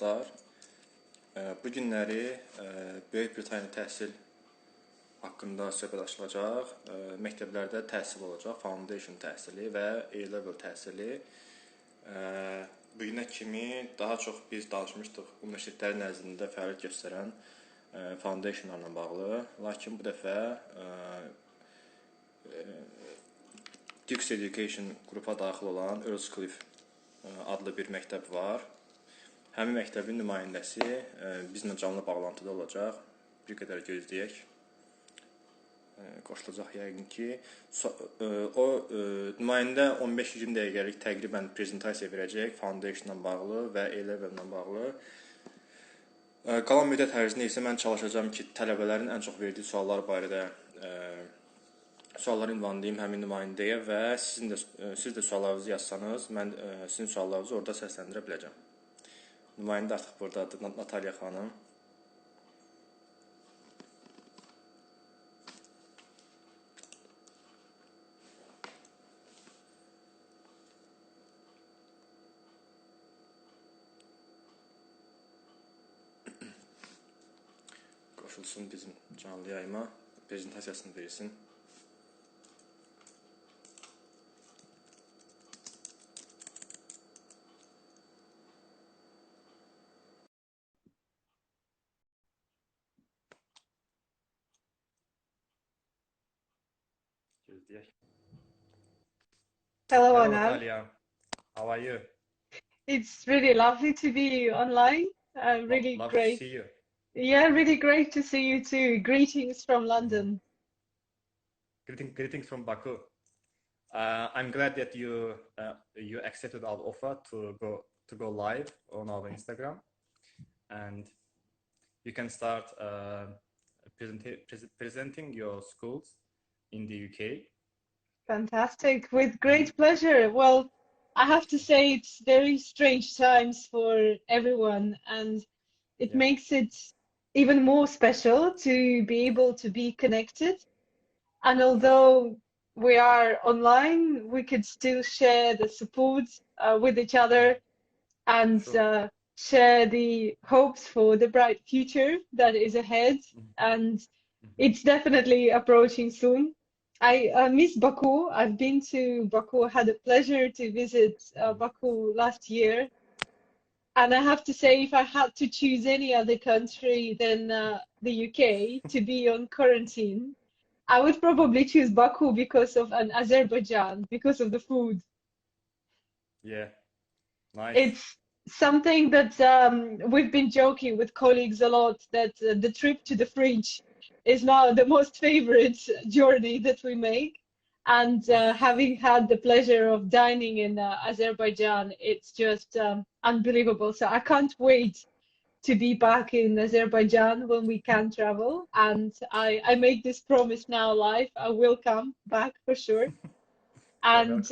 dostlar. Bu günləri Böyük Britaniyanın təhsil haqqında söhbət açılacaq. Məktəblərdə təhsil olacaq, foundation təhsili və A-level təhsili. Bu günə kimi daha çox biz danışmışdıq universitetlərin nəzdində fəaliyyət göstərən foundationlarla bağlı. Lakin bu dəfə Dukes Education qrupa daxil olan Earlscliffe adlı bir məktəb var. Həmin məktəbin nümayəndəsi bizimlə canlı bağlantıda olacaq. Bir qədər gözləyək. Qoşulacaq yəqin ki. O nümayəndə 15-20 dəqiqəlik təqribən prezentasiya verəcək foundation-la bağlı və A-level-la bağlı. Qalan müddət ərzində isə mən çalışacağım ki, tələbələrin ən çox verdiyi suallar barədə sualları ünvanlayayım həmin nümayəndəyə və siz də suallarınızı yazsanız, mən sizin suallarınızı orada səsləndirə biləcəm. Nümayəndə artıq buradadır, Natalia xanım. Qoşulsun bizim canlı yayıma, prezentasiyasını verilsin. Hello, Anar. Natalia. How are you? It's really lovely to be online. Really Love great. to see you. Yeah, really great to see you too. Greetings from London. Greetings from Baku. I'm glad that you accepted our offer to go live on our Instagram, and you can start presenting your schools in the UK. Fantastic. With great pleasure. Well, I have to say it's very strange times for everyone, and it makes it even more special to be able to be connected. And although we are online, we could still share the support with each other and share the hopes for the bright future that is ahead. And it's definitely approaching soon. I miss Baku. I've been to Baku, had the pleasure to visit Baku last year. And I have to say, if I had to choose any other country than the UK to be on quarantine, I would probably choose Baku because of Azerbaijan, because of the food. Yeah, nice. It's something that we've been joking with colleagues a lot, that the trip to the fridge is now the most favorite journey that we make. And having had the pleasure of dining in Azerbaijan, it's just unbelievable. So I can't wait to be back in Azerbaijan when we can travel. And I make this promise now live. I will come back for sure. And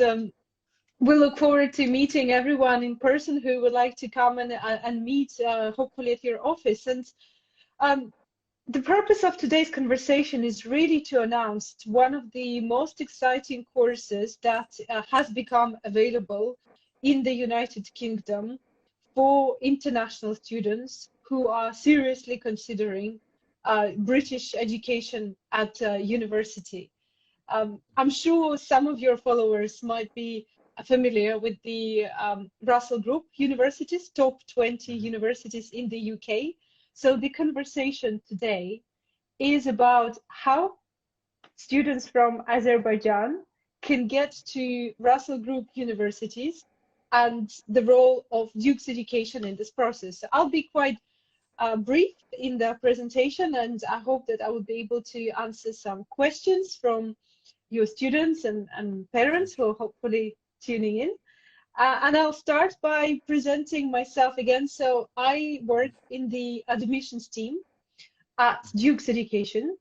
we look forward to meeting everyone in person who would like to come and meet, hopefully at your office. And the purpose of today's conversation is really to announce one of the most exciting courses that has become available in the United Kingdom for international students who are seriously considering British education at university. I'm sure some of your followers might be familiar with the Russell Group universities, top 20 universities in the UK. So the conversation today is about how students from Azerbaijan can get to Russell Group universities and the role of Dukes education in this process. I'll be quite brief in the presentation, and I hope that I will be able to answer some questions from your students and parents who are hopefully tuning in. And I'll start by presenting myself again. So I work in the admissions team at Dukes Education,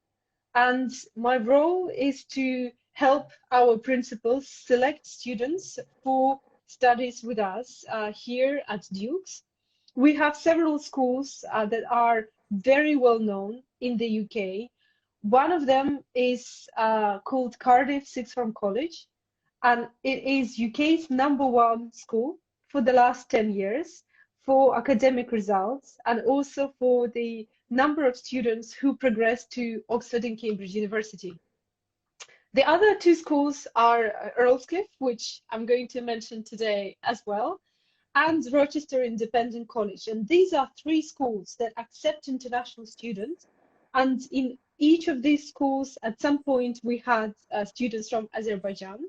and my role is to help our principals select students for studies with us here at Dukes. We have several schools that are very well known in the UK. One of them is called Cardiff Sixth Form College. And it is UK's #1 school for the last 10 years for academic results and also for the number of students who progress to Oxford and Cambridge University. The other two schools are Earlscliffe, which I'm going to mention today as well, and Rochester Independent College. And these are three schools that accept international students. And in each of these schools, at some point, we had students from Azerbaijan.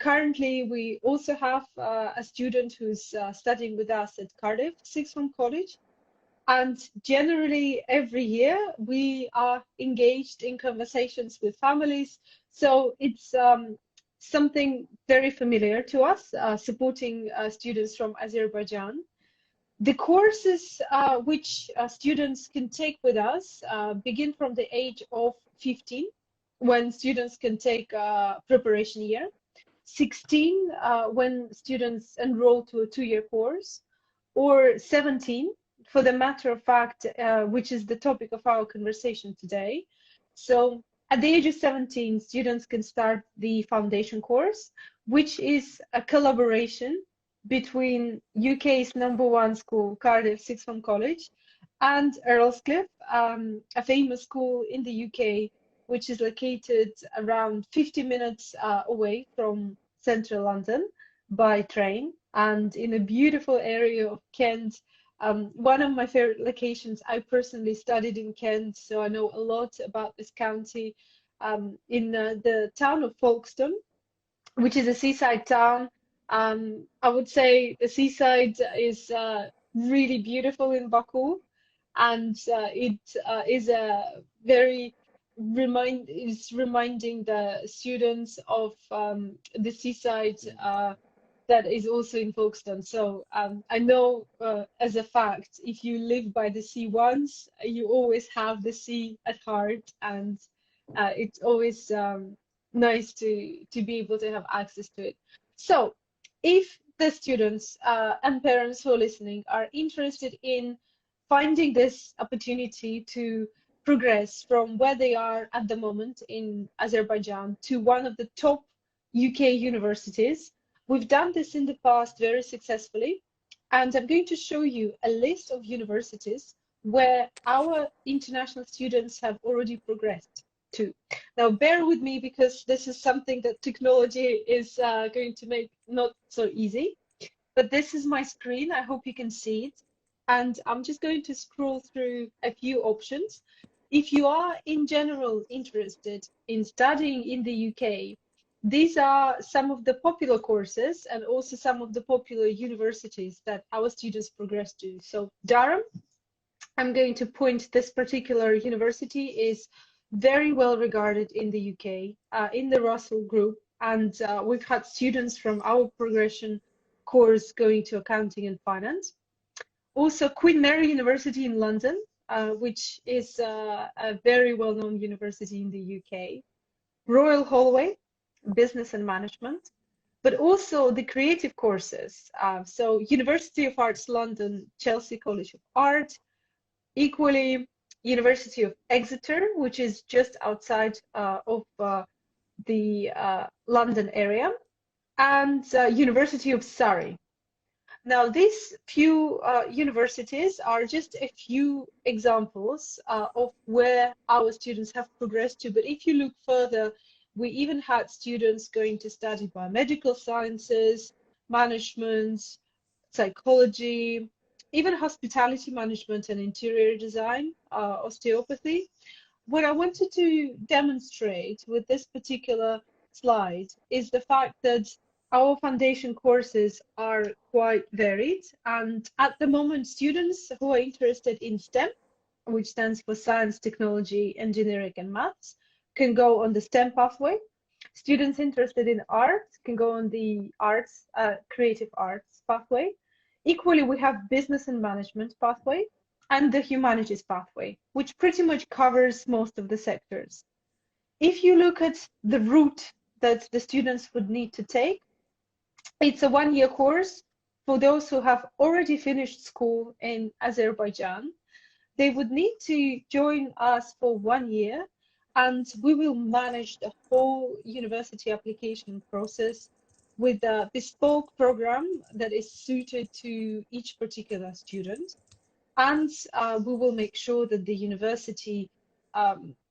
Currently, we also have a student who's studying with us at Cardiff Sixth Form College. And generally, every year, we are engaged in conversations with families. So it's something very familiar to us, supporting students from Azerbaijan. The courses which students can take with us begin from the age of 15, when students can take preparation year, 16 when students enroll to a 2-year course, or 17 for the matter of fact, which is the topic of our conversation today. So at the age of 17, students can start the foundation course, which is a collaboration between UK's #1 school, Cardiff Sixth Form College, and Earlscliffe, a famous school in the UK, which is located around 50 minutes away from central London by train, and in a beautiful area of Kent. One of my favorite locations. I personally studied in Kent, so I know a lot about this county. In the town of Folkestone, which is a seaside town. I would say the seaside is really beautiful in Baku, and it is a very reminding the students of the seaside that is also in Folkestone. So I know as a fact, if you live by the sea once, you always have the sea at heart, and it's always nice to be able to have access to it. So if the students and parents who are listening are interested in finding this opportunity to progress from where they are at the moment in Azerbaijan to one of the top UK universities, we've done this in the past very successfully, and I'm going to show you a list of universities where our international students have already progressed to. Now, bear with me, because this is something that technology is going to make not so easy, but this is my screen. I hope you can see it, and I'm just going to scroll through a few options. If you are in general interested in studying in the UK, these are some of the popular courses and also some of the popular universities that our students progress to. So Durham, I'm going to point, this particular university is very well regarded in the UK, in the Russell group, and we've had students from our progression course going to accounting and finance. Also Queen Mary University in London, which is a very well-known university in the UK. Royal Holloway, business and management, but also the creative courses. So University of Arts London, Chelsea College of Art, equally University of Exeter, which is just outside of the London area, and University of Surrey. Now, these few universities are just a few examples of where our students have progressed to, but if you look further, we even had students going to study biomedical sciences, management, psychology, even hospitality management and interior design, osteopathy. What I wanted to demonstrate with this particular slide is the fact that our foundation courses are quite varied, and at the moment, students who are interested in STEM, which stands for science, technology, engineering, and maths, can go on the STEM pathway. Students interested in art can go on the arts, creative arts pathway. Equally, we have business and management pathway and the humanities pathway, which pretty much covers most of the sectors. If you look at the route that the students would need to take, it's a one-year course for those who have already finished school in Azerbaijan. They would need to join us for 1 year, and we will manage the whole university application process with a bespoke program that is suited to each particular student. And we will make sure that the university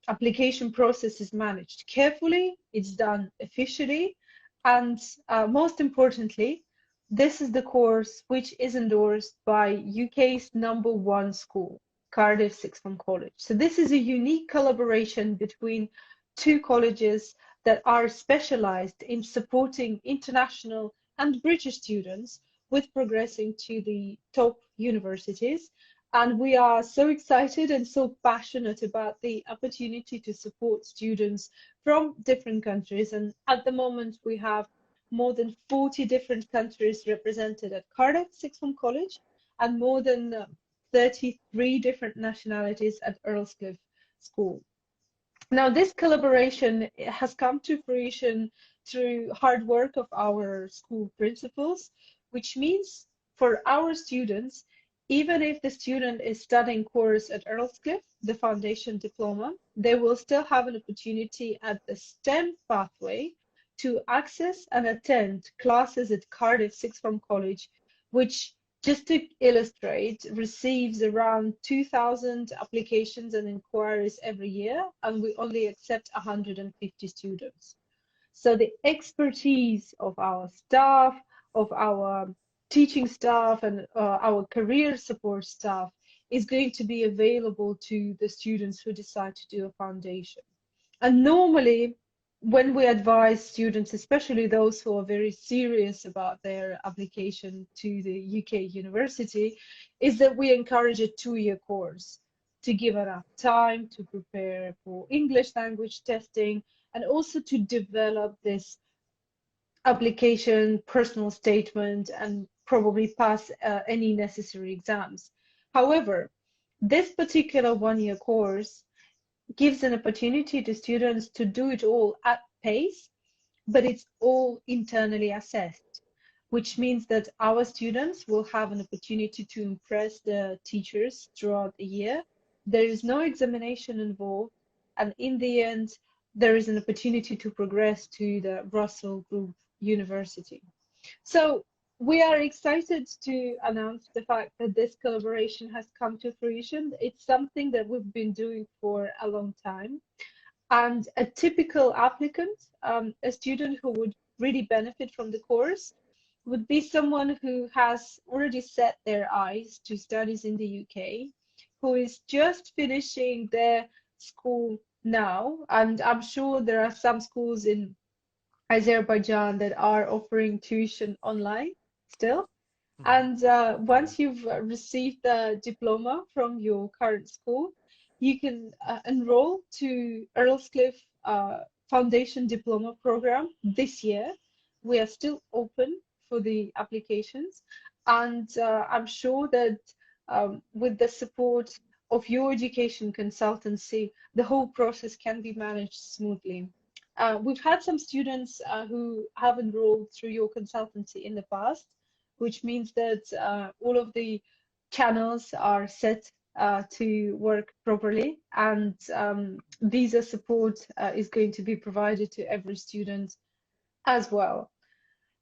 application process is managed carefully, it's done efficiently, and most importantly, this is the course which is endorsed by UK's #1 school, Cardiff Sixth Form College. So this is a unique collaboration between two colleges that are specialized in supporting international and British students with progressing to the top universities. And we are so excited and so passionate about the opportunity to support students from different countries. And at the moment, we have more than 40 different countries represented at Cardiff Sixth Form College and more than 33 different nationalities at Earlscliffe School. Now, this collaboration has come to fruition through hard work of our school principals, which means for our students, even if the student is studying course at Earlscliffe, the foundation diploma, they will still have an opportunity at the STEM pathway to access and attend classes at Cardiff Sixth Form College, which, just to illustrate, receives around 2,000 applications and inquiries every year, and we only accept 150 students. So the expertise of our staff, of our teaching staff, and our career support staff is going to be available to the students who decide to do a foundation. And normally, when we advise students, especially those who are very serious about their application to the UK university, is that we encourage a 2-year course to give enough time to prepare for English language testing and also to develop this application, personal statement, and probably pass any necessary exams. However, this particular 1-year course gives an opportunity to students to do it all at pace, but it's all internally assessed, which means that our students will have an opportunity to impress the teachers throughout the year. There is no examination involved, and in the end, there is an opportunity to progress to the Russell Group University. So we are excited to announce the fact that this collaboration has come to fruition. It's something that we've been doing for a long time. And a typical applicant, a student who would really benefit from the course, would be someone who has already set their eyes to studies in the UK, who is just finishing their school now. And I'm sure there are some schools in Azerbaijan that are offering tuition online still. And once you've received the diploma from your current school, you can enroll to Earlscliffe Foundation Diploma Program this year. We are still open for the applications, and I'm sure that with the support of your education consultancy, the whole process can be managed smoothly. We've had some students who have enrolled through your consultancy in the past, which means that all of the channels are set to work properly, and visa support is going to be provided to every student as well.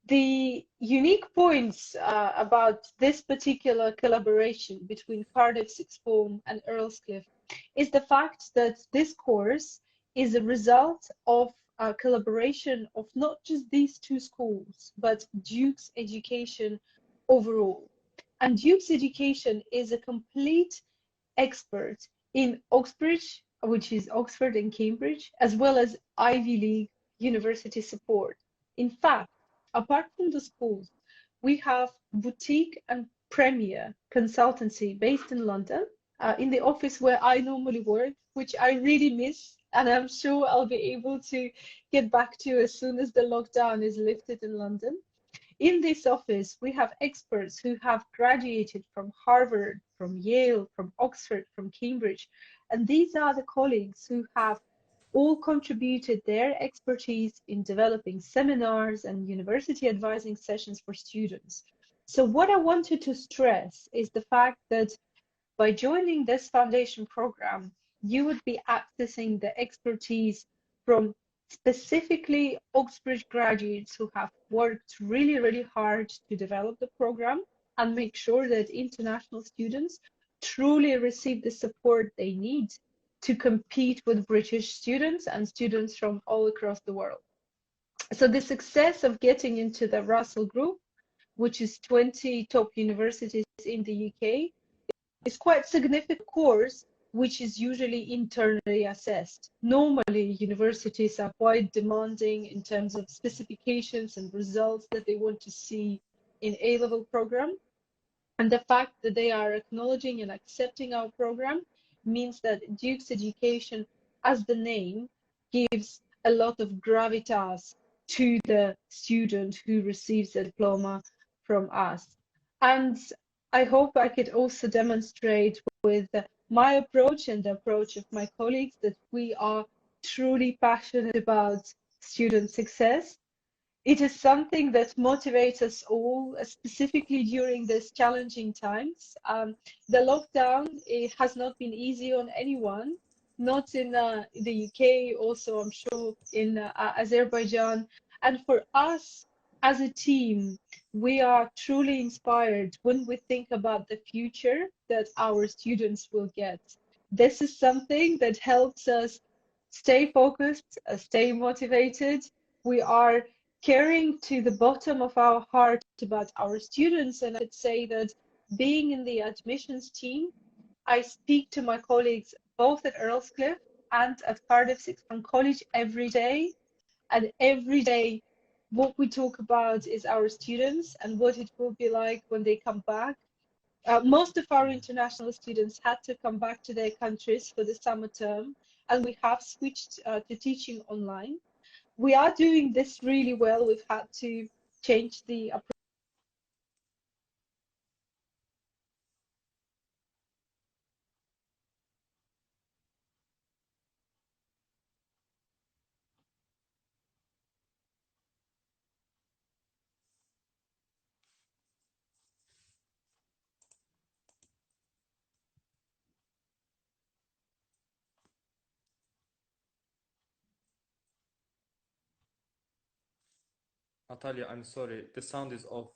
The unique points about this particular collaboration between Cardiff Sixth Form and Earlscliffe is the fact that this course is a result of a collaboration of not just these two schools, but Dukes Education overall. And Dukes Education is a complete expert in Oxbridge, which is Oxford and Cambridge, as well as Ivy League university support. In fact, apart from the schools, we have boutique and premier consultancy based in London, in the office where I normally work, which I really miss, and I'm sure I'll be able to get back to as soon as the lockdown is lifted in London. In this office, we have experts who have graduated from Harvard, from Yale, from Oxford, from Cambridge, and these are the colleagues who have all contributed their expertise in developing seminars and university advising sessions for students. So what I wanted to stress is the fact that by joining this foundation program, you would be accessing the expertise from specifically Oxbridge graduates who have worked really, really hard to develop the program and make sure that international students truly receive the support they need to compete with British students and students from all across the world. So the success of getting into the Russell Group, which is 20 top universities in the UK, is quite significant course, which is usually internally assessed. Normally, universities are quite demanding in terms of specifications and results that they want to see in A-level program. And the fact that they are acknowledging and accepting our program means that Duke's education, as the name, gives a lot of gravitas to the student who receives a diploma from us. And I hope I could also demonstrate with my approach and the approach of my colleagues that we are truly passionate about student success. It is something that motivates us all, specifically during these challenging times. The lockdown, it has not been easy on anyone, not in the UK, also I'm sure in Azerbaijan. And for us as a team, we are truly inspired when we think about the future that our students will get. This is something that helps us stay focused, stay motivated. We are caring to the bottom of our heart about our students, and I'd say that being in the admissions team, I speak to my colleagues both at Earlscliffe and at Cardiff Sixth Form College every day, and every day what we talk about is our students and what it will be like when they come back. Most of our international students had to come back to their countries for the summer term, and we have switched to teaching online. We are doing this really well. We've had to change the approach. Natalia, I'm sorry, the sound is off.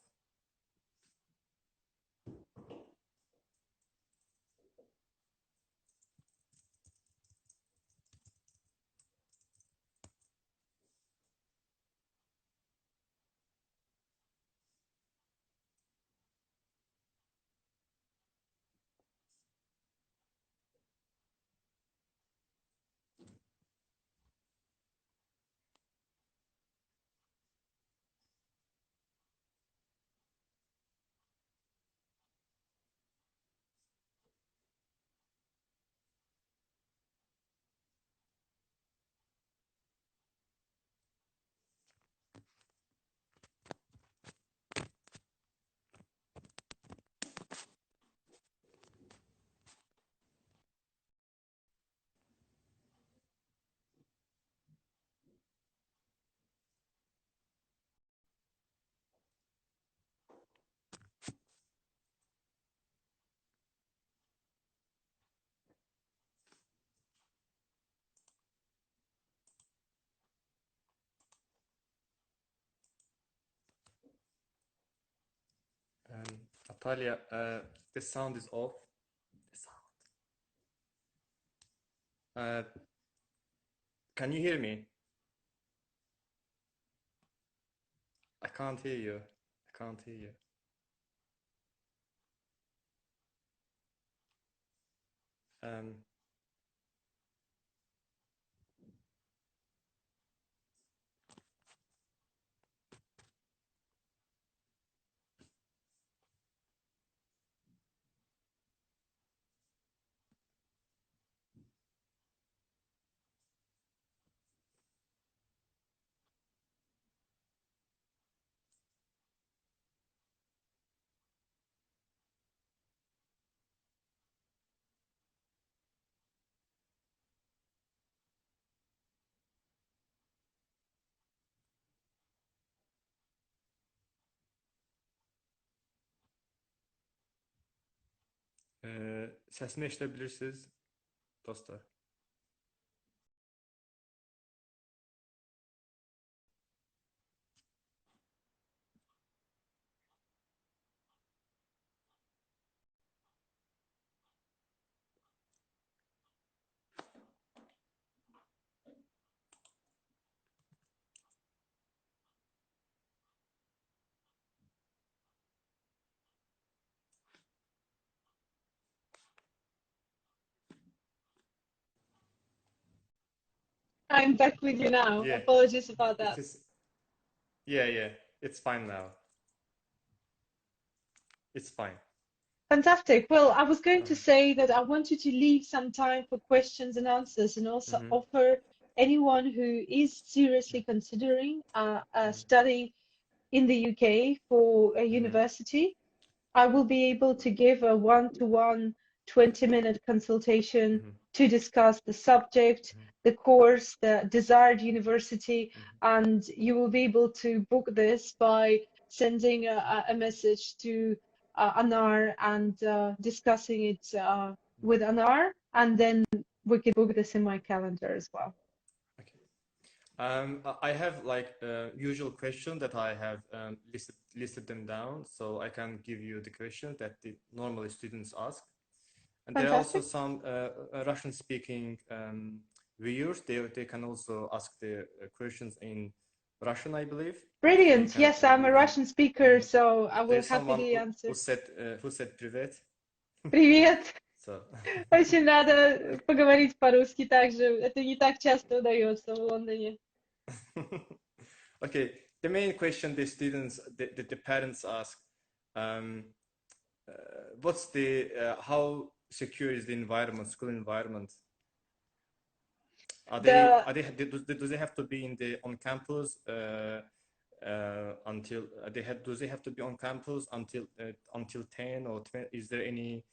Natalia, the sound is off. The sound. Can you hear me? I can't hear you. I can't hear you. Səsimi eşidə bilirsiniz, dostlar? I'm back with you now. Yeah. Apologies about that. Yeah, it's fine now. It's fine. Fantastic. Well, I was going to say that I want you to leave some time for questions and answers, and also offer anyone who is seriously considering studying in the UK for a university. I will be able to give a one-to-one 20-minute consultation to discuss the subject, the course, the desired university, and you will be able to book this by sending a message to Anar and discussing it with Anar, and then we can book this in my calendar as well. I have like usual question that I have listed them down, so I can give you the question that normally students ask. And there are also some Russian-speaking viewers. They can also ask the questions in Russian, I believe. Brilliant. Yes, I'm a Russian speaker, so I will happily answer. Who said привет? Привет. So. Очень рада поговорить по-русски также. Это не так часто удается в Лондоне. Okay, the main question the students, the parents ask, what's the, how secure is the environment, school environment? Do they have to be on campus until do they have to be on campus until 10 or 20? Is there any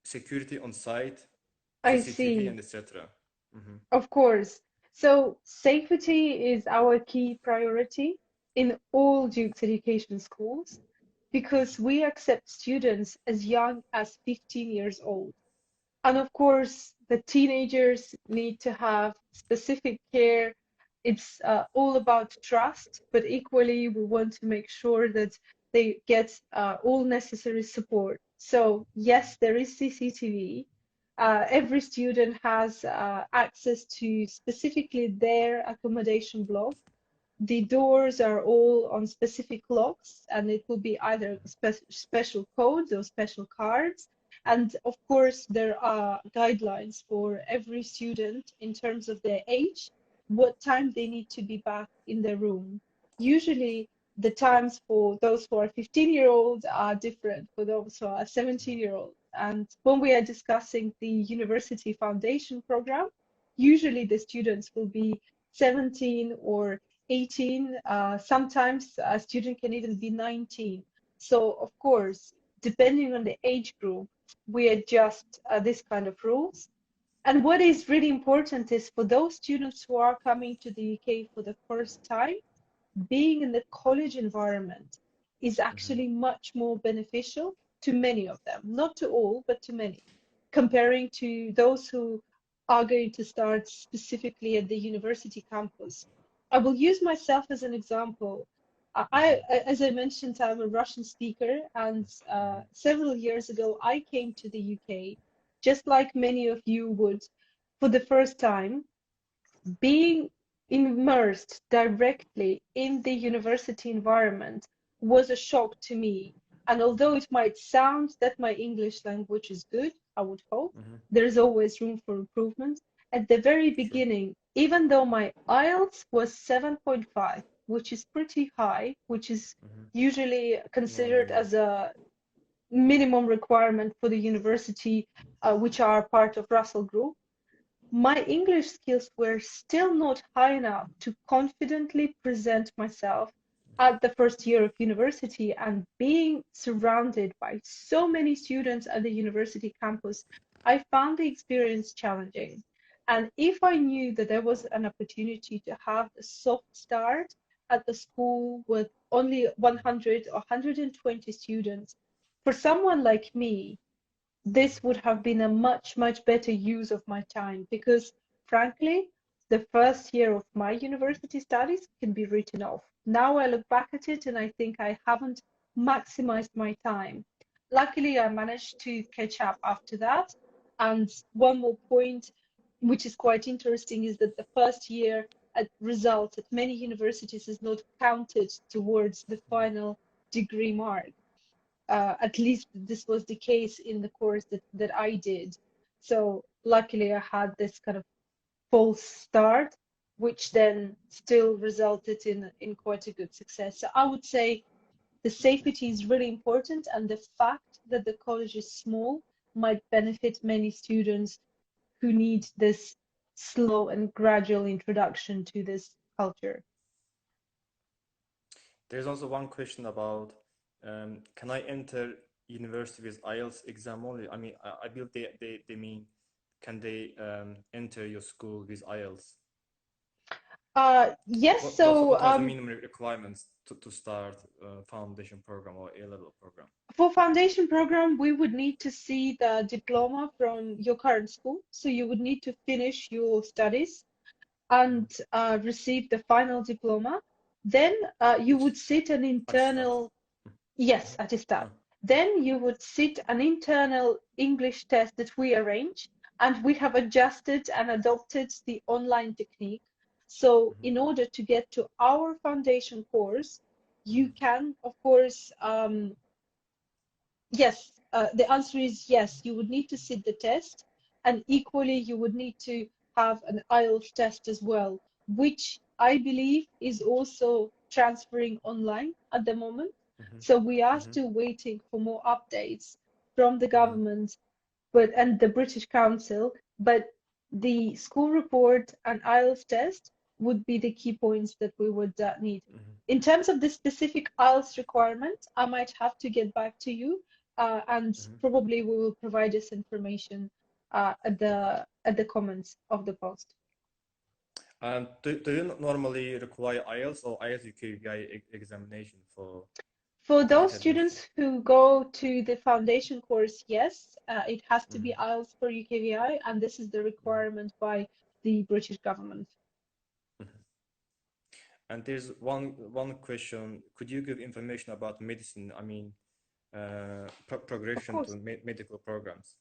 security on site? I CCTV see. And etc. Of course. So safety is our key priority in all Dukes education schools, because we accept students as young as 15 years old. And of course, the teenagers need to have specific care. It's all about trust, but equally we want to make sure that they get all necessary support. So yes, there is CCTV. Every student has access to specifically their accommodation block. The doors are all on specific locks, and it will be either special codes or special cards. And of course, there are guidelines for every student in terms of their age, what time they need to be back in their room. Usually, the times for those who are 15-year-olds are different for those who are 17-year-olds. And when we are discussing the university foundation program, usually the students will be 17 or 18. Sometimes a student can even be 19. So, of course, depending on the age group, we adjust this kind of rules. And what is really important is for those students who are coming to the UK for the first time, being in the college environment is actually much more beneficial to many of them, not to all, but to many, comparing to those who are going to start specifically at the university campus. I will use myself as an example. As I mentioned, I'm a Russian speaker, and several years ago, I came to the UK, just like many of you would, for the first time. Being immersed directly in the university environment was a shock to me. And although it might sound that my English language is good, I would hope, there's always room for improvement. At the very beginning, even though my IELTS was 7.5, which is pretty high, which is usually considered as a minimum requirement for the university, which are part of Russell Group, my English skills were still not high enough to confidently present myself at the first year of university. And being surrounded by so many students at the university campus, I found the experience challenging. And if I knew that there was an opportunity to have a soft start at the school with only 100 or 120 students, for someone like me, this would have been a much, much better use of my time, because frankly, the first year of my university studies can be written off. Now I look back at it and I think I haven't maximized my time. Luckily, I managed to catch up after that. And one more point, which is quite interesting, is that the first year result at many universities is not counted towards the final degree mark. At least this was the case in the course that I did. So luckily I had this kind of false start, which then still resulted in quite a good success. So I would say the safety is really important, and the fact that the college is small might benefit many students who need this slow and gradual introduction to this culture. There's also one question about, can I enter university with IELTS exam only? I mean, I believe they mean, can they enter your school with IELTS? Yes, What are the minimum requirements to start a foundation program or A-level program? For foundation program, we would need to see the diploma from your current school. So you would need to finish your studies and receive the final diploma. Then you would sit an internal, yes, attestat. Then you would sit an internal English test that we arrange, and we have adjusted and adopted the online technique. So in order to get to our foundation course, you can, of course, yes, the answer is yes, you would need to sit the test, and equally you would need to have an IELTS test as well, which I believe is also transferring online at the moment. So we are still waiting for more updates from the government and the British Council, but the school report and IELTS test would be the key points that we would need. In terms of the specific IELTS requirement, I might have to get back to you, and probably we will provide this information at the comments of the post. Do you normally require IELTS or IELTS UKVI examination for? For those students who go to the foundation course, yes, it has to be IELTS for UKVI, and this is the requirement by the British government. And there's one question. Could you give information about medicine? I mean, progression to medical programs.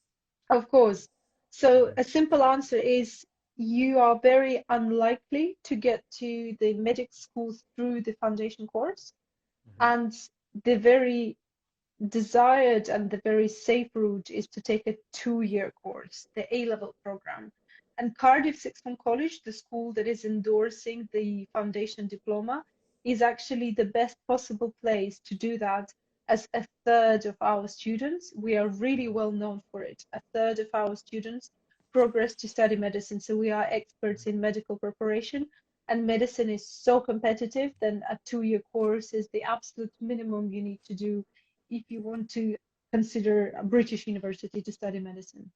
Of course. So a simple answer is you are very unlikely to get to the medical school through the foundation course, and the very desired and the very safe route is to take a 2-year course, the A-level program. And Cardiff Sixth Form College, the school that is endorsing the foundation diploma, is actually the best possible place to do that, as a third of our students, we are really well known for it, a third of our students progress to study medicine. So we are experts in medical preparation, and medicine is so competitive, then a 2-year course is the absolute minimum you need to do if you want to consider a British university to study medicine.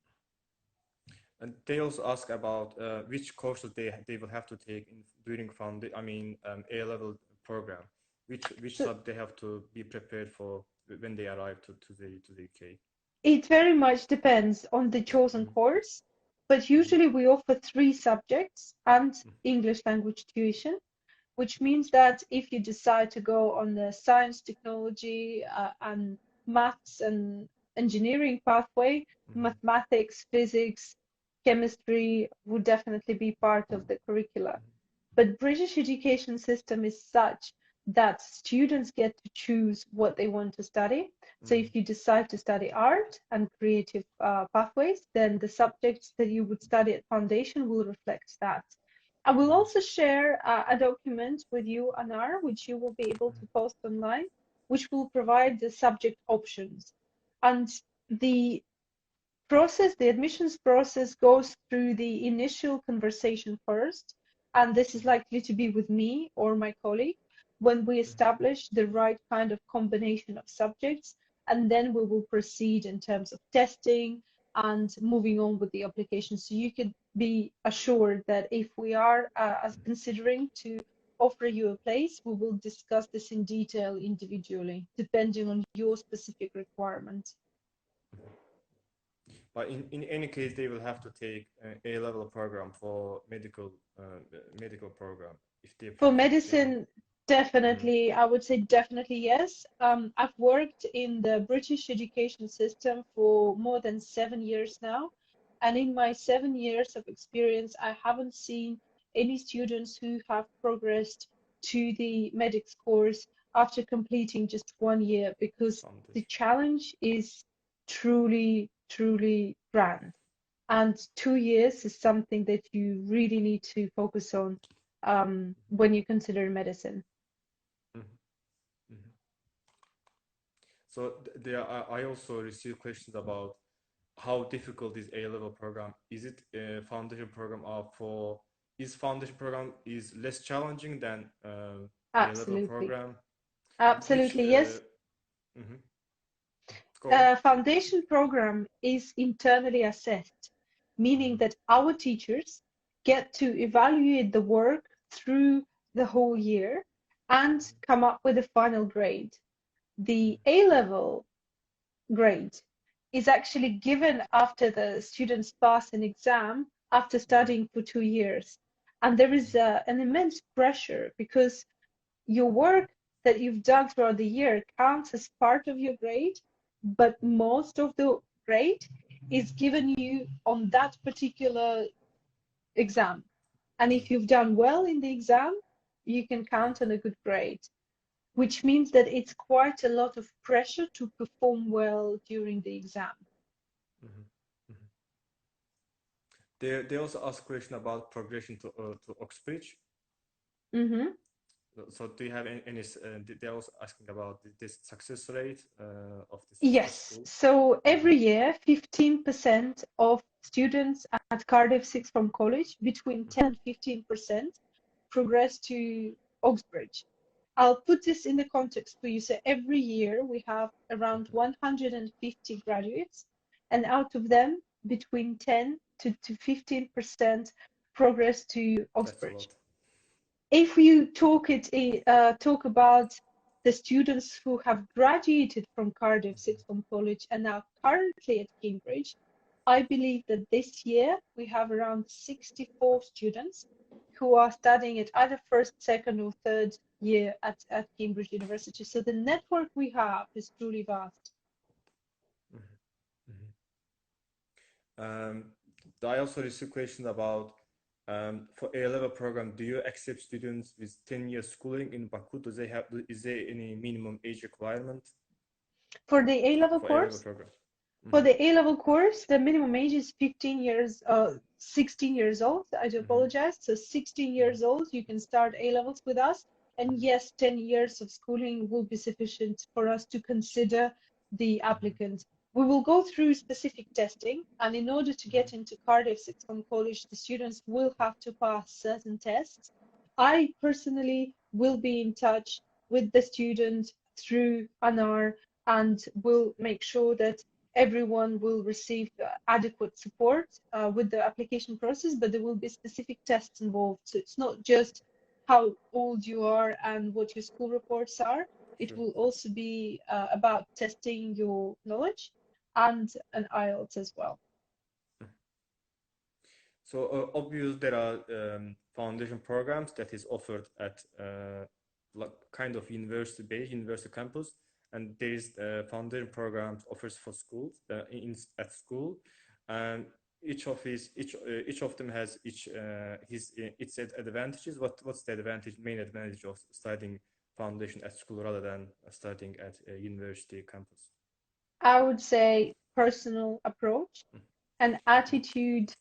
And they also ask about which courses they will have to take during A-level program. Which sub they have to be prepared for when they arrive to the UK? It very much depends on the chosen course, but usually we offer 3 subjects and English language tuition, which means that if you decide to go on the science, technology, and maths and engineering pathway, mathematics, physics, chemistry would definitely be part of the curricula. But British education system is such that students get to choose what they want to study. So if you decide to study art and creative pathways, then the subjects that you would study at foundation will reflect that. I will also share a document with you, Anar, which you will be able to post online, which will provide the subject options. And the process, the admissions process, goes through the initial conversation first, and this is likely to be with me or my colleague, when we establish the right kind of combination of subjects, and then we will proceed in terms of testing and moving on with the application. So you could be assured that if we are considering to offer you a place, we will discuss this in detail individually, depending on your specific requirements. But in any case, they will have to take an A-level program for medical program. For medicine, definitely, I would say definitely yes. I've worked in the British education system for more than 7 years now. And in my 7 years of experience, I haven't seen any students who have progressed to the medics course after completing just 1 year, because the challenge is truly grand. and 2 years is something that you really need to focus on when you consider medicine. So I also received questions about how difficult is A-level program. Is it a foundation program is foundation program is less challenging than A-level program? Absolutely, yes. Foundation program is internally assessed, meaning that our teachers get to evaluate the work through the whole year and come up with a final grade. The A-level grade is actually given after the students pass an exam after studying for 2 years. And there is an immense pressure because your work that you've done throughout the year counts as part of your grade, but most of the grade is given you on that particular exam. And if you've done well in the exam, you can count on a good grade, which means that it's quite a lot of pressure to perform well during the exam. They also ask a question about progression to Oxbridge. So do you have any they're also asking about this success rate of this? Yes, school? So every year 15% of students at Cardiff Sixth Form College, between 10 and 15%, progress to Oxbridge. I'll put this in the context for you. So every year we have around 150 graduates, and out of them between 10 to 15% progress to Oxbridge. If you talk about the students who have graduated from Cardiff Sixth Form College and are currently at Cambridge, I believe that this year we have around 64 students who are studying at either first, second, or third year at Cambridge University. So the network we have is truly vast. I also received questions about for A-level program, do you accept students with 10 years schooling in Baku? Is there any minimum age requirement? For the A-level course? For the A-level course, the minimum age is 16 years old. I do apologize. So 16 years old, you can start A-levels with us. And yes, 10 years of schooling will be sufficient for us to consider the applicant. We will go through specific testing, and in order to get into Cardiff Sixth Form College, the students will have to pass certain tests. I personally will be in touch with the student through Anar and will make sure that everyone will receive adequate support with the application process, but there will be specific tests involved. So it's not just how old you are and what your school reports are. It will also be about testing your knowledge and an IELTS as well. So obviously there are foundation programs that is offered at kind of university-based, university campus, and there is foundation programs offers for schools at school, and each of them has its advantages. What's the main advantage of studying foundation at school rather than studying at a university campus? I would say personal approach and attitude,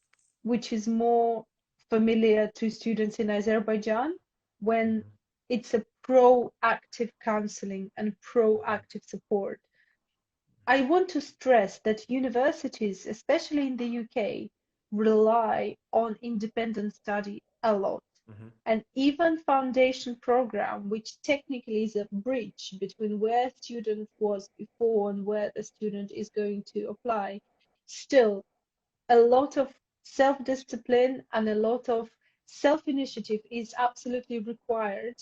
which is more familiar to students in Azerbaijan when it's a proactive counseling and proactive support. I want to stress that universities, especially in the UK, rely on independent study a lot. And even foundation program, which technically is a bridge between where student was before and where the student is going to apply, still a lot of self-discipline and a lot of self-initiative is absolutely required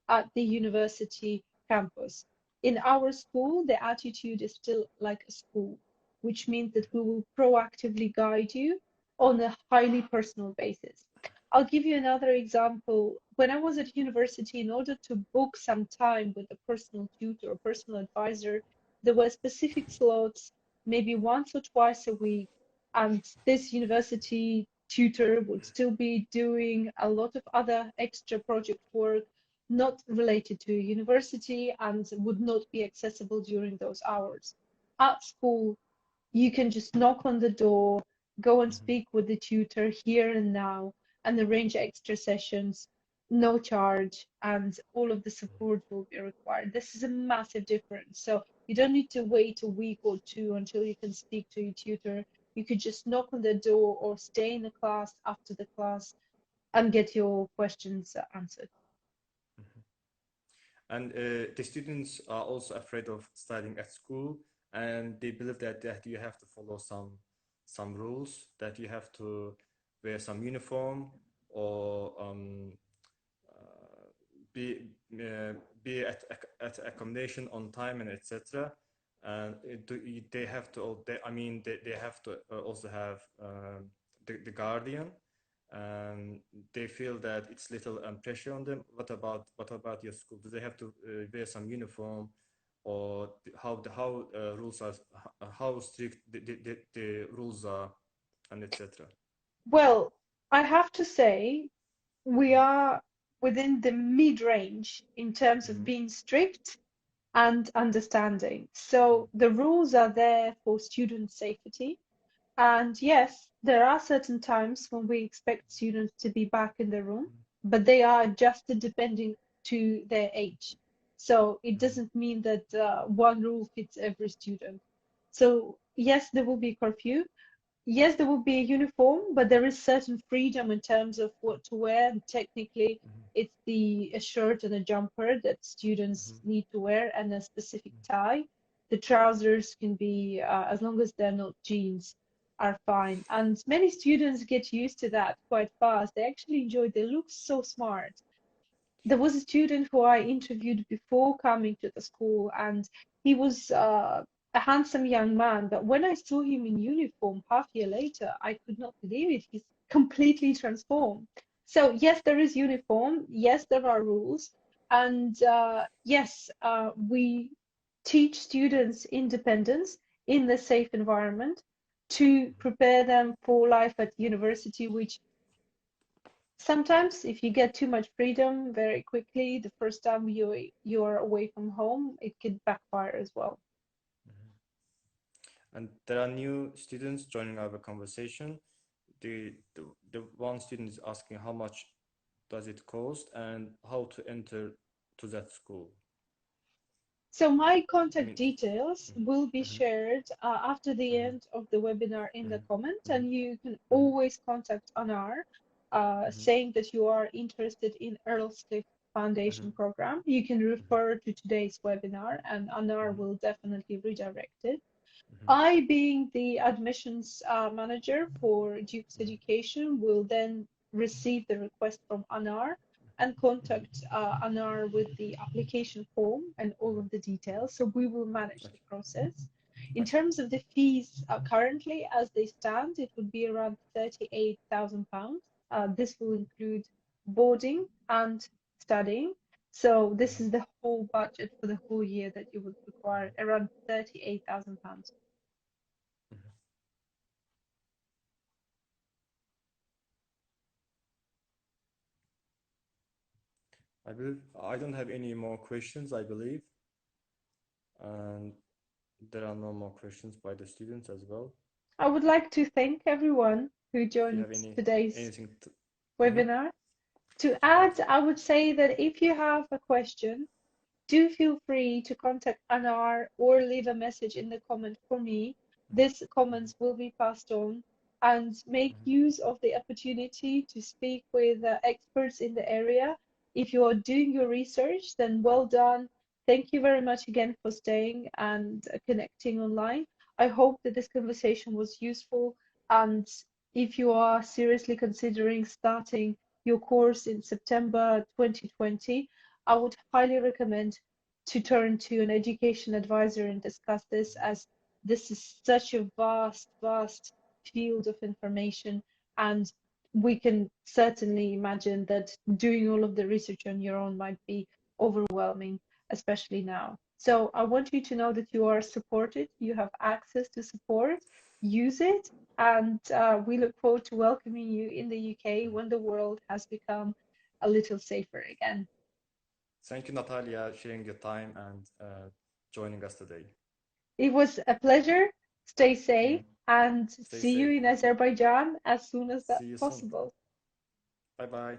at the university campus. In our school, the attitude is still like a school, which means that we will proactively guide you on a highly personal basis. I'll give you another example. When I was at university, in order to book some time with a personal tutor or personal advisor, there were specific slots, maybe once or twice a week, and this university tutor would still be doing a lot of other extra project work not related to university and would not be accessible during those hours. At school, you can just knock on the door, go and speak with the tutor here and now, and arrange extra sessions, no charge, and all of the support will be required. This is a massive difference. So you don't need to wait a week or two until you can speak to your tutor. You could just knock on the door or stay in the class after the class and get your questions answered. And the students are also afraid of studying at school, and they believe that you have to follow some rules, that you have to wear some uniform or be at accommodation on time and etc. And they have to. They have to also have the guardian. And they feel that it's little pressure on them. What about your school? Do they have to wear some uniform, or how rules are, how strict the rules are, and etc.? Well, I have to say we are within the mid-range in terms of being strict and understanding. So the rules are there for student safety. And yes, there are certain times when we expect students to be back in the room, but they are adjusted depending to their age. So it doesn't mean that one rule fits every student. So yes, there will be curfew. Yes, there will be a uniform, but there is certain freedom in terms of what to wear. And technically, it's a shirt and a jumper that students need to wear, and a specific tie. The trousers can be, as long as they're not jeans, are fine. And many students get used to that quite fast. They actually enjoy it. They look so smart. There was a student who I interviewed before coming to the school, and he was a handsome young man. But when I saw him in uniform half a year later, I could not believe it. He's completely transformed. So yes, there is uniform. Yes, there are rules. And yes, we teach students independence in the safe environment to prepare them for life at university, which sometimes if you get too much freedom very quickly, the first time you're away from home, it could backfire as well. And there are new students joining our conversation. The one student is asking how much does it cost and how to enter to that school. So my contact details will be shared after the end of the webinar in the comments, and you can always contact Anar saying that you are interested in Earlscliffe Foundation program. You can refer to today's webinar and Anar will definitely redirect it. I, being the admissions manager for Dukes Education, will then receive the request from Anar and contact Anar with the application form and all of the details. So we will manage the process. In terms of the fees currently, as they stand, it would be around £38,000. This will include boarding and studying. So this is the whole budget for the whole year that you would require, around £38,000. I don't have any more questions, I believe. And there are no more questions by the students as well. I would like to thank everyone who joined today's webinar. To add, I would say that if you have a question, do feel free to contact Anar or leave a message in the comment for me. These comments will be passed on, and make use of the opportunity to speak with experts in the area. If you are doing your research, then well done. Thank you very much again for staying and connecting online. I hope that this conversation was useful, and if you are seriously considering starting your course in September 2020, I would highly recommend to turn to an education advisor and discuss this, as this is such a vast field of information, and we can certainly imagine that doing all of the research on your own might be overwhelming, especially now. So I want you to know that you are supported, you have access to support, use it, and we look forward to welcoming you in the UK when the world has become a little safer again. Thank you, Natalia, sharing your time and joining us today. It was a pleasure. Stay safe and Stay see you safe. in Azerbaijan as soon as See you soon. possible. Bye bye.